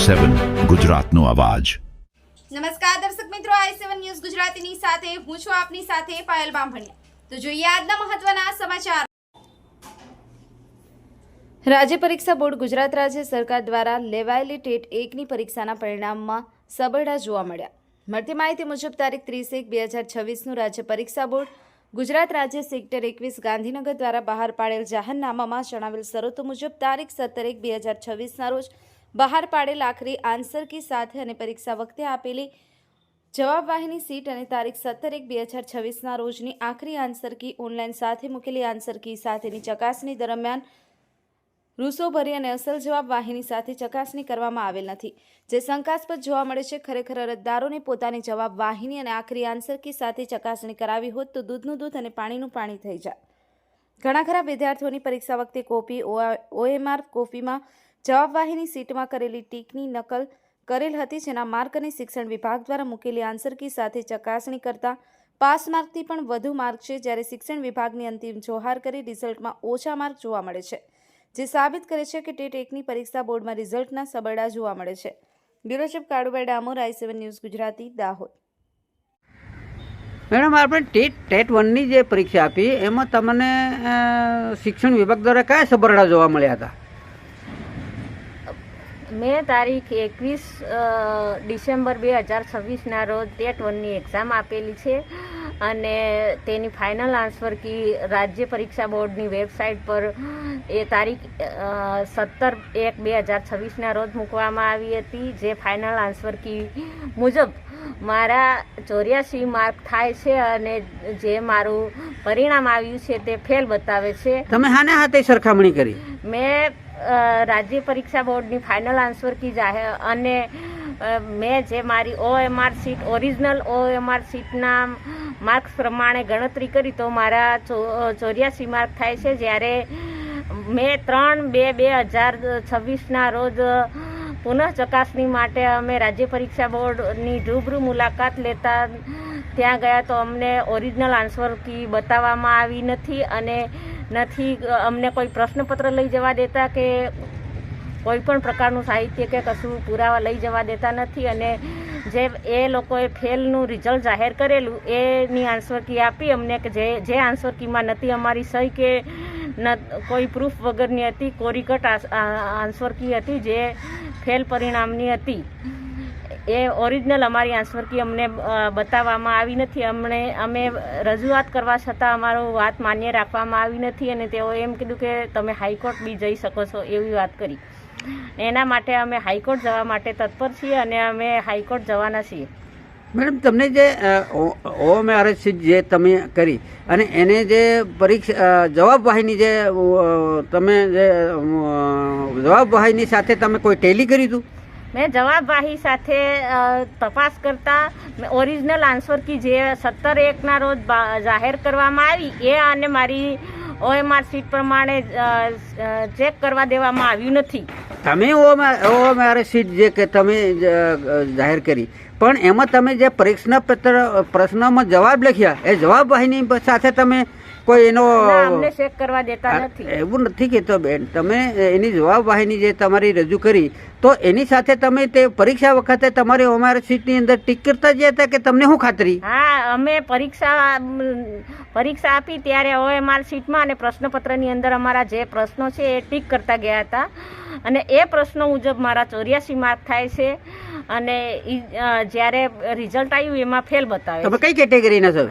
i7 ગુજરાતનો અવાજ। નમસ્કાર દર્શક મિત્રો, i7 ન્યૂઝ ગુજરાતીની સાથે હું છું આપની સાથે પાયલ બામભણિયા। તો જોઈએ આજના મહત્વના સમાચાર। રાજ્ય પરીક્ષા બોર્ડ ગુજરાત રાજ્ય સરકાર દ્વારા લેવાયેલી ટેટ 1ની પરીક્ષાના પરિણામમાં સબળતા જોવા મળ્યા। મળતી માહિતી મુજબ તારીખ 30/1/2026નું રાજ્ય પરીક્ષા બોર્ડ ગુજરાત રાજ્ય સેક્ટર 21 ગાંધીનગર દ્વારા બહાર પાડેલ જાહેરનામામાં જણાવેલ શરતો મુજબ તારીખ 17/1/2026ના રોજ બહાર પાડેલ આખરી આન્સર કી સાથે અને પરીક્ષા વખતે આપેલી જવાબવાહીની સીટ અને તારીખ 17/1/2026ના રોજની આખરી આન્સર કી ઓનલાઈન સાથે મૂકેલી આન્સર કી સાથેની ચકાસણી દરમિયાન રૂસોભરી અને અસલ જવાબવાહીની સાથે ચકાસણી કરવામાં આવેલ નથી, જે શંકાસ્પદ જોવા મળે છે। ખરેખર અરજદારોને પોતાની જવાબવાહીની અને આખરી આન્સર કી સાથે ચકાસણી કરાવી હોત તો દૂધનું દૂધ અને પાણીનું પાણી થઈ જાય। ઘણા ખરા વિદ્યાર્થીઓની પરીક્ષા વખતે કોપી OMR કોપીમાં જવાબવાહીની સીટમાં કરેલી ટીકની નકલ કરેલ હતી, જેના માર્ક અને શિક્ષણ વિભાગ દ્વારા મૂકેલી આન્સર કી સાથે ચકાસણી કરતા પાસ માર્કથી પણ વધુ માર્ક છે, જ્યારે શિક્ષણ વિભાગની અંતિમ જોહાર કરી રિઝલ્ટમાં ઓછા માર્ક જોવા મળે છે, જે સાબિત કરે છે કે ટેટ 1ની પરીક્ષા બોર્ડમાં રિઝલ્ટના સબળતા જોવા મળે છે। Bureau chief Kalubhai Damor, i7 news Gujarati, Dahod. Madam, આપણે ટેટ 1ની જે પરીક્ષા આપી એમાં તમને શિક્ષણ વિભાગ દ્વારા કયા સબળતા જોવા મળ્યા હતા? મેં તારીખ 21 ડિસેમ્બર 2026ના રોજ ટેટ 1ની એક્ઝામ આપેલી છે અને તેની ફાઇનલ આન્સર કી રાજ્ય પરીક્ષા બોર્ડની વેબસાઇટ પર એ તારીખ 17/1/2026ના રોજ મૂકવામાં આવી હતી, જે ફાઇનલ આન્સર કી મુજબ મારા 84 માર્ક થાય છે અને જે મારું પરિણામ આવ્યું છે તે ફેલ બતાવે છે। તમે હાને હાથે સરખામણી કરી? મેં રાજ્ય પરીક્ષા બોર્ડની ફાઇનલ આન્સર કી જાહેર અને મેં જે મારી OMR સીટ ઓરિજિનલ OMR સીટના માર્ક્સ પ્રમાણે ગણતરી કરી તો મારા 84 માર્ક થાય છે, જ્યારે મેં 3/2/2026ના રોજ પુનઃ ચકાસણી માટે અમે રાજ્ય પરીક્ષા બોર્ડની રૂબરૂ મુલાકાત લેતા ત્યાં ગયા તો અમને ઓરિજિનલ આન્સર કી બતાવવામાં આવી નથી અને અમને કોઈ પ્રશ્નપત્ર લઈ જવા દેતા કે કોઈ પણ પ્રકારનું સાહિત્ય કે કશું પુરાવા લઈ જવા દેતા નથી અને જે એ લોકોએ ફેલનું રિઝલ્ટ જાહેર કરેલું એની આન્સર કી આપી અમને કે જે આન્સર કીમાં નથી અમારી સહી કે કોઈ પ્રૂફ વગરની હતી, કોરીકટ આન્સર કી હતી જે ફેલ પરિણામની હતી। એ ઓરિજિનલ અમારી આન્સર કી અમને બતાવવામાં આવી નથી। અમે રજૂઆત કરવા છતાં અમારું વાત માન્ય રાખવામાં આવી નથી અને તેઓ એમ કીધું કે તમે હાઈકોર્ટ બી જઈ શકો છો એવી વાત કરી। એના માટે અમે હાઈકોર્ટ જવા માટે તત્પર છીએ અને અમે હાઈકોર્ટ જવાના છીએ। મેડમ, તમને જે OMR સીટ જે તમે કરી અને એને જે પરીક્ષા જવાબવાહીની જે તમે જે જવાબવાહીની સાથે તમે કોઈ ટેલી કરી હતું? મેં જવાબવાહી સાથે તપાસ કરતા ઓરિજિનલ આન્સર કી જે 17/1ના રોજ જાહેર કરવામાં આવી એ અને મારી OMR સીટ પ્રમાણે ચેક કરવા દેવામાં આવ્યું નથી। તમે OMR સીટ જે કે તમે જાહેર કરી પણ એમાં તમે જે પ્રશ્નમાં જવાબ લખ્યા એ જવાબવાહીની સાથે તમે કોઈ એનો અમને ચેક કરવા દેતા નથી। એવું નથી કહેતો બેન, તમે એની જવાબવાહીની જે તમારી રજૂ કરી તો એની સાથે તમે તે પરીક્ષા વખતે તમારી OMR સીટની અંદર ટીક કરતા જ હતા કે તમને શું ખાતરી? હા, અમે પરીક્ષા આપી ત્યારે OMR સીટમાં અને પ્રશ્નપત્રની અંદર અમારા જે પ્રશ્નો છે એ ટીક કરતા ગયા હતા અને એ પ્રશ્નો મુજબ મારા 84 માર્ક થાય છે અને જ્યારે રિઝલ્ટ આવ્યું એમાં ફેલ બતાવે। તમે કઈ કેટેગરીના છો?